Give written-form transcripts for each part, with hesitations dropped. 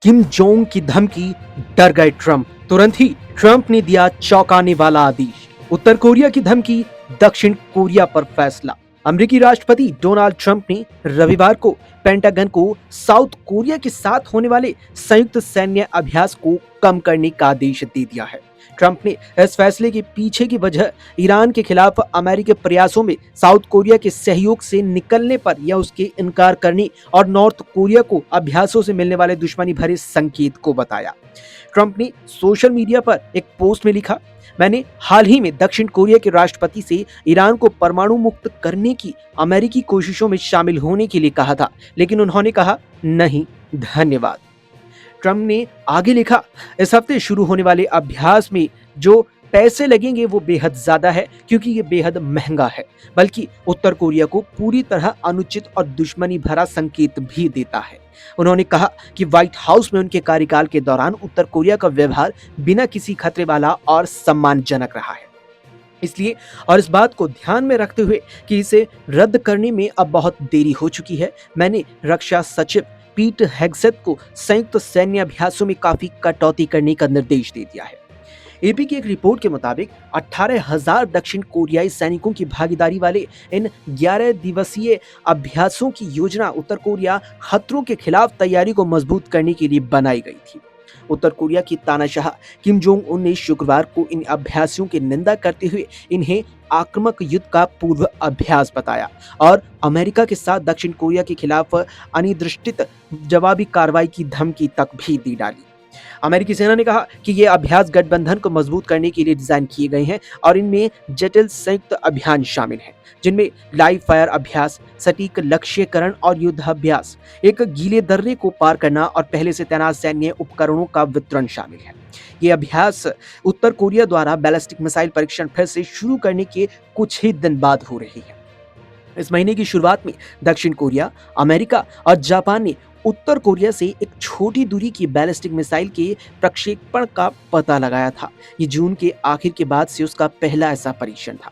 Kim Jong की धमकी, डर गए ट्रंप। तुरंत ही ट्रंप ने दिया चौंकाने वाला आदेश। उत्तर कोरिया की धमकी, दक्षिण कोरिया पर फैसला। अमेरिकी राष्ट्रपति डोनाल्ड ट्रंप ने रविवार को पेंटागन को साउथ कोरिया के साथ होने वाले संयुक्त सैन्य अभ्यास को कम करने का आदेश दे दिया है। ट्रंप ने इस फैसले के पीछे की वजह ईरान के खिलाफ अमेरिकी प्रयासों में साउथ कोरिया के सहयोग से निकलने पर या उसके इनकार करने और नॉर्थ कोरिया को अभ्यासों से मिलने वाले दुश्मनी भरे संकेत को बताया। ट्रंप ने सोशल मीडिया पर एक पोस्ट में लिखा, मैंने हाल ही में दक्षिण कोरिया के राष्ट्रपति से ईरान को परमाणु मुक्त करने की अमेरिकी कोशिशों में शामिल होने के लिए कहा था, लेकिन उन्होंने कहा नहीं धन्यवाद। ट्रंप ने आगे लिखा, इस हफ्ते शुरू होने वाले अभ्यास में जो पैसे लगेंगे वो बेहद ज्यादा है क्योंकि ये बेहद महंगा है, बल्कि उत्तर कोरिया को पूरी तरह अनुचित और दुश्मनी भरा संकेत भी देता है। उन्होंने कहा कि व्हाइट हाउस में उनके कार्यकाल के दौरान उत्तर कोरिया का व्यवहार बिना किसी खतरे वाला और सम्मानजनक रहा है। इसलिए और इस बात को ध्यान में रखते हुए कि इसे रद्द करने में अब बहुत देरी हो चुकी है, मैंने रक्षा सचिव पीट हेग्सेथ को संयुक्त सैन्य अभ्यासों में काफी कटौती करने का निर्देश दे दिया है। एपी की एक रिपोर्ट के मुताबिक 18,000 दक्षिण कोरियाई सैनिकों की भागीदारी वाले इन 11 दिवसीय अभ्यासों की योजना उत्तर कोरिया खतरों के खिलाफ तैयारी को मजबूत करने के लिए बनाई गई थी। उत्तर कोरिया की तानाशाह किम जोंग उन ने शुक्रवार को इन अभ्यासों की निंदा करते हुए इन्हें आक्रामक युद्ध का पूर्व अभ्यास बताया और अमेरिका के साथ दक्षिण कोरिया के खिलाफ अनिर्दिष्ट जवाबी कार्रवाई की धमकी तक भी दी डाली। अमेरिकी सेना ने कहा कि ये अभ्यास गठबंधन को मजबूत करने के लिए डिजाइन किए गए हैं और इनमें जटिल संयुक्त अभियान शामिल हैं, जिनमें लाइव फायर अभ्यास, सटीक लक्ष्यकरण और युद्धाभ्यास, एक गीले दर्रे को पार करना और पहले से तैनात सैन्य उपकरणों का वितरण शामिल है। ये अभ्यास उत्तर कोरिया द्वारा बैलिस्टिक मिसाइल परीक्षण फिर से शुरू करने के कुछ ही दिन बाद हो रही है। इस महीने की शुरुआत में दक्षिण कोरिया, अमेरिका और जापान ने उत्तर कोरिया से एक छोटी दूरी की बैलिस्टिक मिसाइल के प्रक्षेपण का पता लगाया था। ये जून के आखिर के बाद से उसका पहला ऐसा परीक्षण था।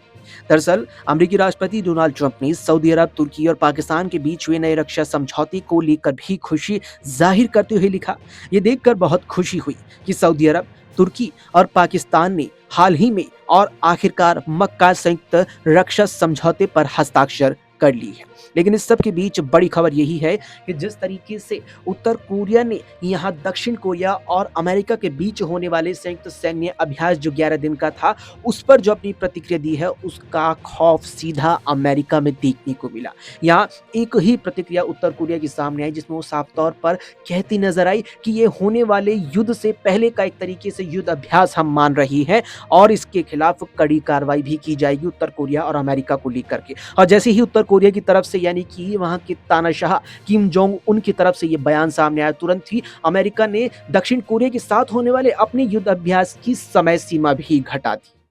दरअसल अमेरिकी राष्ट्रपति डोनाल्ड ट्रंप ने सऊदी अरब, तुर्की और पाकिस्तान के बीच हुए नए रक्षा समझौते को लेकर भी खुशी जाहिर करते हुए लिखा, ये देखकर बहुत खुशी हुई कि सऊदी अरब, तुर्की और पाकिस्तान ने हाल ही में और आखिरकार मक्का संयुक्त रक्षा समझौते पर हस्ताक्षर कर ली है। लेकिन इस सब के बीच बड़ी खबर यही है कि जिस तरीके से उत्तर कोरिया ने यहाँ दक्षिण कोरिया और अमेरिका के बीच होने वाले संयुक्त सैन्य अभ्यास जो 11 दिन का था, उस पर जो अपनी प्रतिक्रिया दी है, उसका खौफ सीधा अमेरिका में देखने को मिला। यहाँ एक ही प्रतिक्रिया उत्तर कोरिया की सामने आई जिसमें वो साफ तौर पर कहती नजर आई कि ये होने वाले युद्ध से पहले का एक तरीके से युद्ध अभ्यास हम मान रही है और इसके खिलाफ कड़ी कार्रवाई भी की जाएगी उत्तर कोरिया और अमेरिका को लेकर के। और जैसे ही उत्तर कोरिया की तरफ से यानी कि वहां के तानाशाह किम जोंग उन की तरफ से ये बयान सामने आया, तुरंत ही अमेरिका ने दक्षिण कोरिया के साथ होने वाले अपने युद्ध अभ्यास की समय सीमा भी घटा दी।